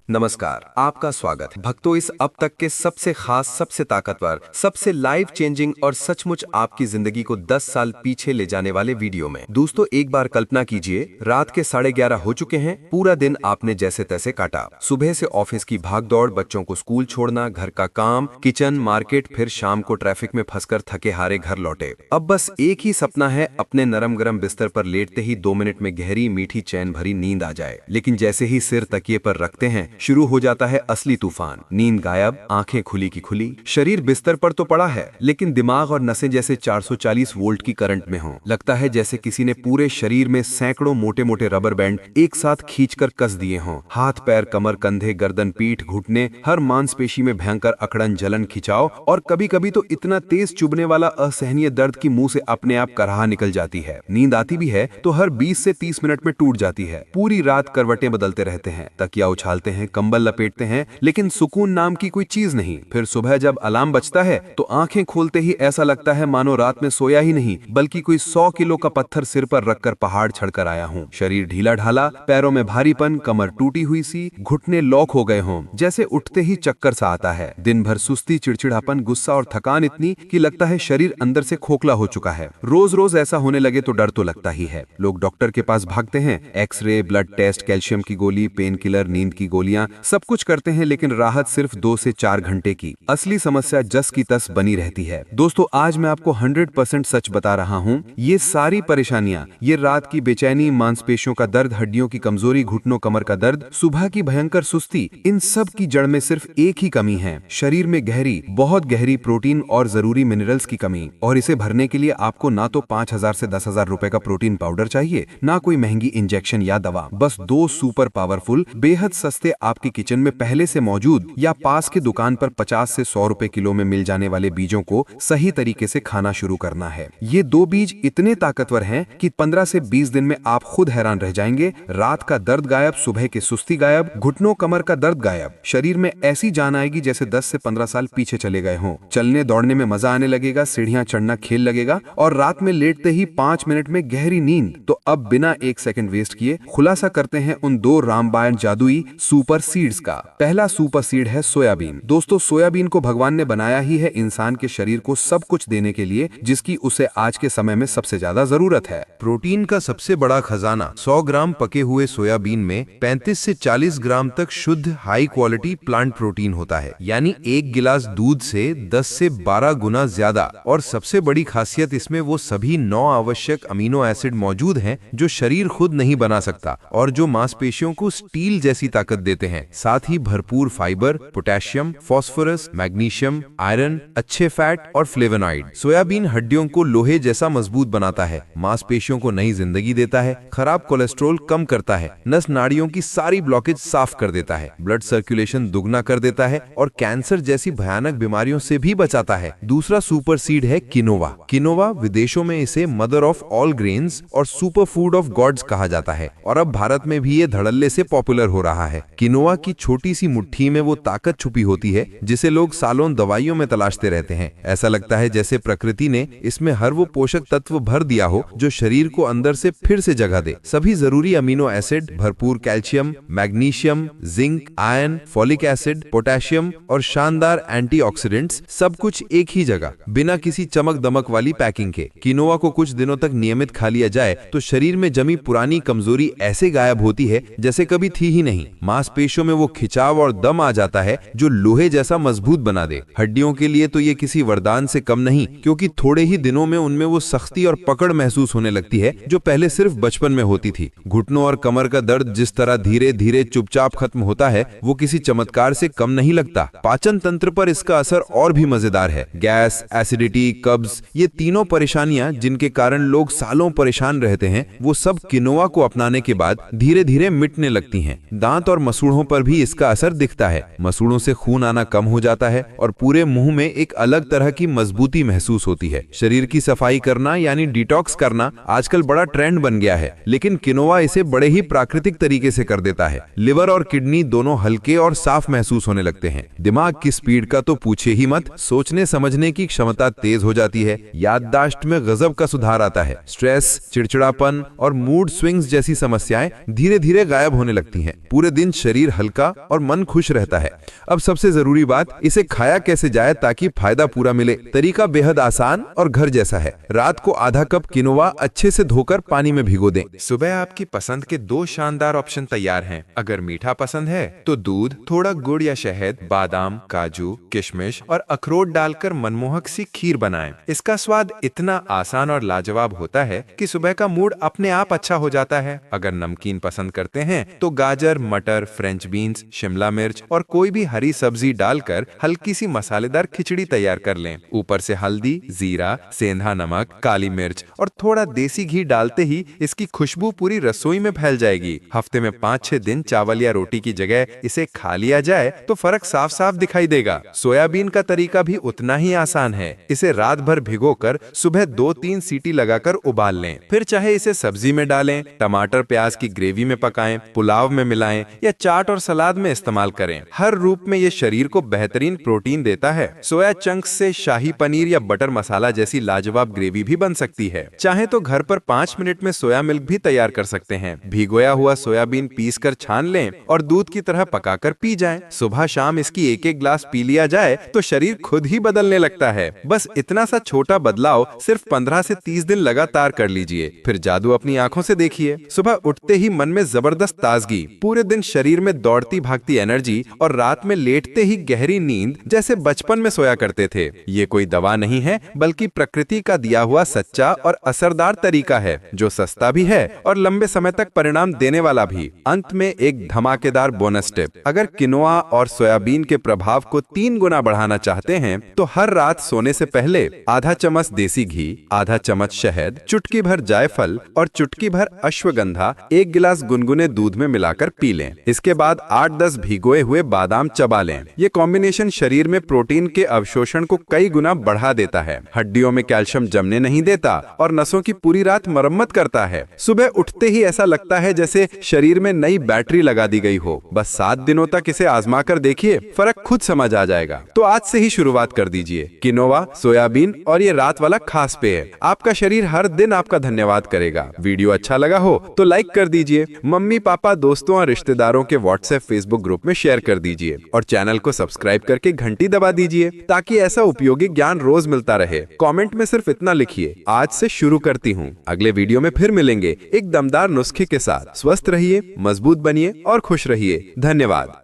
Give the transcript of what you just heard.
नमस्कार, आपका स्वागत है भक्तों इस अब तक के सबसे खास, सबसे ताकतवर, सबसे लाइफ चेंजिंग और सचमुच आपकी जिंदगी को 10 साल पीछे ले जाने वाले वीडियो में। दोस्तों एक बार कल्पना कीजिए, रात के 11:30 हो चुके हैं। पूरा दिन आपने जैसे तैसे काटा। सुबह से ऑफिस की भागदौड़, बच्चों को स्कूल छोड़ना, घर का काम, किचन, मार्केट, फिर शाम को ट्रैफिक में फंसकर थके हारे घर लौटे। अब बस एक ही सपना है, अपने नरम गरम बिस्तर पर लेटते ही 2 मिनट में गहरी मीठी चैन भरी नींद आ जाए। लेकिन जैसे ही सिर तकिए पर रखते हैं, शुरू हो जाता है असली तूफान। नींद गायब, आंखें खुली की खुली। शरीर बिस्तर पर तो पड़ा है, लेकिन दिमाग और नसें जैसे 440 वोल्ट की करंट में हों। लगता है जैसे किसी ने पूरे शरीर में सैकड़ों मोटे मोटे रबर बैंड एक साथ खींचकर कस दिए हों। हाथ पैर, कमर, कंधे, गर्दन, पीठ, घुटने, हर मांसपेशी में भयंकर अकड़न, जलन, खिंचाव और कभी कभी तो इतना तेज चुभने वाला असहनीय दर्द की मुंह से अपने आप कराह निकल जाती है। नींद आती भी है तो हर 20 से 30 मिनट में टूट जाती है। पूरी रात करवटें बदलते रहते हैं, तकिया उछालते हैं, कंबल लपेटते हैं, लेकिन सुकून नाम की कोई चीज नहीं। फिर सुबह जब अलार्म बजता है तो आंखें खोलते ही ऐसा लगता है मानो रात में सोया ही नहीं, बल्कि कोई 100 किलो का पत्थर सिर पर रखकर पहाड़ चढ़कर आया हूं। शरीर ढीला ढाला, पैरों में भारीपन, कमर टूटी हुई सी, घुटने लॉक हो गए हों, जैसे उठते ही चक्कर सा आता है। दिन भर सुस्ती, चिड़चिड़ापन, गुस्सा और थकान इतनी कि लगता है शरीर अंदर से खोखला हो चुका है। रोज रोज ऐसा होने लगे तो डर तो लगता ही है। लोग डॉक्टर के पास भागते हैं, एक्सरे, ब्लड टेस्ट, कैल्शियम की गोली, पेन किलर, नींद की गोलियां, सब कुछ करते हैं, लेकिन राहत सिर्फ 2 से 4 घंटे की। असली समस्या जस की तस बनी रहती है। दोस्तों आज मैं आपको 100% सच बता रहा हूँ। ये सारी परेशानियां, ये रात की बेचैनी, मांसपेशियों का दर्द, हड्डियों की कमजोरी, घुटनों कमर का दर्द, सुबह की भयंकर सुस्ती, इन सब की जड़ में सिर्फ एक ही कमी है, शरीर में गहरी, बहुत गहरी प्रोटीन और जरूरी मिनरल्स की कमी। और इसे भरने के लिए आपको ना तो 5,000 से 10,000 रुपए का प्रोटीन पाउडर चाहिए, ना कोई महंगी इंजेक्शन या दवा, बस 2 सुपर पावरफुल, बेहद सस्ते, आपकी किचन में पहले से मौजूद या पास की दुकान पर 50 से 100 रुपए किलो में मिल जाने वाले बीजों को सही तरीके से खाना शुरू करना है। ये 2 बीज इतने ताकतवर हैं कि 15 से 20 दिन में आप खुद हैरान रह जाएंगे। रात का दर्द गायब, सुबह की सुस्ती गायब, घुटनों कमर का दर्द गायब, शरीर में ऐसी जान आएगी जैसे 10 से 15 साल पीछे चले गए हों। चलने दौड़ने में मजा आने लगेगा, सीढ़ियां चढ़ना खेल लगेगा और रात में लेटते ही 5 मिनट में गहरी नींद। तो अब बिना 1 सेकंड वेस्ट किए खुलासा करते हैं उन 2 रामबाण जादुई सुपर सीड्स का। पहला सुपर सीड है सोयाबीन। दोस्तों सोयाबीन को भगवान ने बनाया ही है इंसान के शरीर को सब कुछ देने के लिए, जिसकी उसे आज के समय में सबसे ज्यादा जरूरत है। प्रोटीन का सबसे बड़ा खजाना 100 ग्राम पके हुए सोयाबीन में 35 से 40 ग्राम तक शुद्ध हाई क्वालिटी प्लांट प्रोटीन होता है, यानी 1 गिलास दूध से 10 से 12 गुना ज्यादा। और सबसे बड़ी खासियत इसमें वो सभी 9 आवश्यक अमीनो एसिड मौजूद हैं जो शरीर खुद नहीं बना सकता और जो मांसपेशियों को स्टील जैसी ताकत देते हैं। साथ ही भरपूर fibre, potassium, phosphorus, magnesium, iron, अच्छे फैट और फ्लेवोनॉइड। सोयाबीन हड्डियों को लोहे जैसा मजबूत बनाता है, मांसपेशियों को नई जिंदगी देता है, खराब कोलेस्ट्रॉल कम करता है, नस नाड़ियों की सारी ब्लॉकेज साफ कर देता है, ब्लड सर्कुलेशन दुगना कर देता है और कैंसर जैसी भयानक बीमारियों से भी बचाता है। दूसरा सुपर सीड है किनोवा। किनोवा, विदेशों में इसे मदर ऑफ ऑल ग्रेन्स और सुपर फूड ऑफ गॉड्स कहा जाता है और अब भारत में भी ये धड़ल्ले से पॉपुलर हो रहा है। किनोवा की छोटी सी मुट्ठी में वो ताकत छुपी होती है जिसे लोग सालों दवाइयों में तलाशते रहते हैं। ऐसा लगता है जैसे प्रकृति ने इसमें हर वो पोषक तत्व भर दिया हो जो शरीर को अंदर से फिर से जगह दे। सभी जरूरी अमीनो एसिड, भरपूर calcium, magnesium, zinc, iron, folic acid, potassium और शानदार एंटीऑक्सीडेंट्स, सब कुछ एक ही जगह, बिना किसी चमक दमक वाली पैकिंग के। किनोवा को कुछ दिनों तक नियमित खा लिया जाए तो शरीर में जमी पुरानी कमजोरी ऐसे गायब होती है जैसे कभी थी ही नहीं। मांसपेशियों में वो खिंचाव और दम आ जाता है जो लोहे जैसा मजबूत बना दे। हड्डियों के लिए तो ये किसी वरदान से कम नहीं, क्योंकि थोड़े ही दिनों में उनमें वो सख्ती और पकड़ महसूस होने लगती है जो पहले सिर्फ बचपन में होती थी। घुटनों और कमर का दर्द जिस तरह धीरे धीरे चुपचाप खत्म होता है, वो किसी चमत्कार से कम नहीं लगता। पाचन तंत्र पर इसका असर और भी मजेदार है। गैस, एसिडिटी, कब्ज, ये तीनों परेशानियां जिनके कारण लोग सालों परेशान रहते हैं, वो सब किनोवा को अपनाने के बाद धीरे धीरे मिटने लगती हैं। दांत और मसूड़ों पर भी इसका असर दिखता है। मसूड़ों से खून आना कम हो जाता है और पूरे मुंह में एक अलग तरह की मजबूती महसूस होती है। शरीर की सफाई करना यानी डिटॉक्स करना आजकल बड़ा ट्रेंड बन गया है, लेकिन किनोवा इसे बड़े ही प्राकृतिक तरीके से कर देता है। लिवर और किडनी दोनों हल्के और साफ महसूस होने लगते हैं। दिमाग की स्पीड का तो पूछे ही मत, सोचने समझने की क्षमता तेज हो जाती है। याददाश्त में गजब का सुधार आता है। स्ट्रेस, चिड़चिड़ापन और मूड स्विंग्स जैसी समस्याएं धीरे धीरे गायब होने लगती हैं। पूरे दिन शरीर शरीर हल्का और मन खुश रहता है। अब सबसे जरूरी बात, इसे खाया कैसे जाए ताकि फायदा पूरा मिले। तरीका बेहद आसान और घर जैसा है। रात को आधा कप किनोवा अच्छे से धोकर पानी में भिगो दें। सुबह आपकी पसंद के 2 शानदार ऑप्शन तैयार हैं। अगर मीठा पसंद है तो दूध, थोड़ा गुड़ या शहद, बादाम, काजू, किशमिश और अखरोट डालकर मनमोहक सी खीर बनाएं। इसका स्वाद इतना आसान और लाजवाब होता है कि सुबह का मूड अपने आप अच्छा हो जाता है। अगर नमकीन पसंद करते हैं तो गाजर, मटर, फ्रेंच बीन्स, शिमला मिर्च और कोई भी हरी सब्जी डालकर हल्की सी मसालेदार खिचड़ी तैयार कर लें। ऊपर से हल्दी, जीरा, सेंधा नमक, काली मिर्च और थोड़ा देसी घी डालते ही इसकी खुशबू पूरी रसोई में फैल जाएगी। हफ्ते में 5-6 दिन चावल या रोटी की जगह इसे खा लिया जाए तो फर्क साफ साफ दिखाई देगा। सोयाबीन का तरीका भी उतना ही आसान है। इसे रात भर भिगोकर सुबह 2-3 सीटी लगाकर उबाल लें। फिर चाहे इसे सब्जी में डालें, टमाटर प्याज की ग्रेवी में पकाएं, पुलाव में मिलाएं या चाट और सलाद में इस्तेमाल करें। हर रूप में ये शरीर को बेहतरीन प्रोटीन देता है। सोया चंक्स से शाही पनीर या बटर मसाला जैसी लाजवाब ग्रेवी भी बन सकती है। चाहे तो घर पर 5 मिनट में सोया मिल्क भी तैयार कर सकते हैं। भिगोया हुआ सोयाबीन पीसकर छान लें और दूध की तरह पकाकर पी जाएं। सुबह शाम इसकी एक ग्लास पी लिया जाए तो शरीर खुद ही बदलने लगता है। बस इतना सा छोटा बदलाव सिर्फ 15 से 30 दिन लगातार कर लीजिए, फिर जादू अपनी आंखों से देखिए। सुबह उठते ही मन में जबरदस्त ताजगी, पूरे दिन शरीर में दौड़ती भागती एनर्जी और रात में लेटते ही गहरी नींद, जैसे बचपन में सोया करते थे। ये कोई दवा नहीं है बल्कि प्रकृति का दिया हुआ सच्चा और असरदार तरीका है, जो सस्ता भी है और लंबे समय तक परिणाम देने वाला भी। अंत में एक धमाकेदार बोनस टिप, अगर किनोआ और सोयाबीन के प्रभाव को 3 गुना बढ़ाना चाहते हैं तो हर रात सोने से पहले आधा चम्मच देसी घी, आधा चम्मच शहद, चुटकी भर जायफल और चुटकी भर अश्वगंधा 1 गिलास गुनगुने दूध में मिलाकर पी लें। इसके बाद 8-10 भिगोए हुए बादाम चबा लें। ये कॉम्बिनेशन शरीर में प्रोटीन के अवशोषण को कई गुना बढ़ा देता है, हड्डियों में कैल्शियम जमने नहीं देता और नसों की पूरी रात मरम्मत करता है। सुबह उठते ही ऐसा लगता है जैसे शरीर में नई बैटरी लगा दी गई हो। बस 7 दिनों तक इसे आजमा कर देखिए, फर्क खुद समझ आ जाएगा। तो आज से ही शुरुआत कर दीजिए। किनोवा, सोयाबीन और ये रात वाला खास पेय, आपका शरीर हर दिन आपका धन्यवाद करेगा। वीडियो अच्छा लगा हो तो लाइक कर दीजिए, मम्मी पापा, दोस्तों और रिश्तेदारों के व्हाट्सएप फेसबुक ग्रुप में शेयर कर दीजिए और चैनल को सब्सक्राइब करके घंटी दबा दीजिए ताकि ऐसा उपयोगी ज्ञान रोज मिलता रहे। कमेंट में सिर्फ इतना लिखिए, आज से शुरू करती हूँ। अगले वीडियो में फिर मिलेंगे एक दमदार नुस्खे के साथ। स्वस्थ रहिए, मजबूत बनिए और खुश रहिए। धन्यवाद।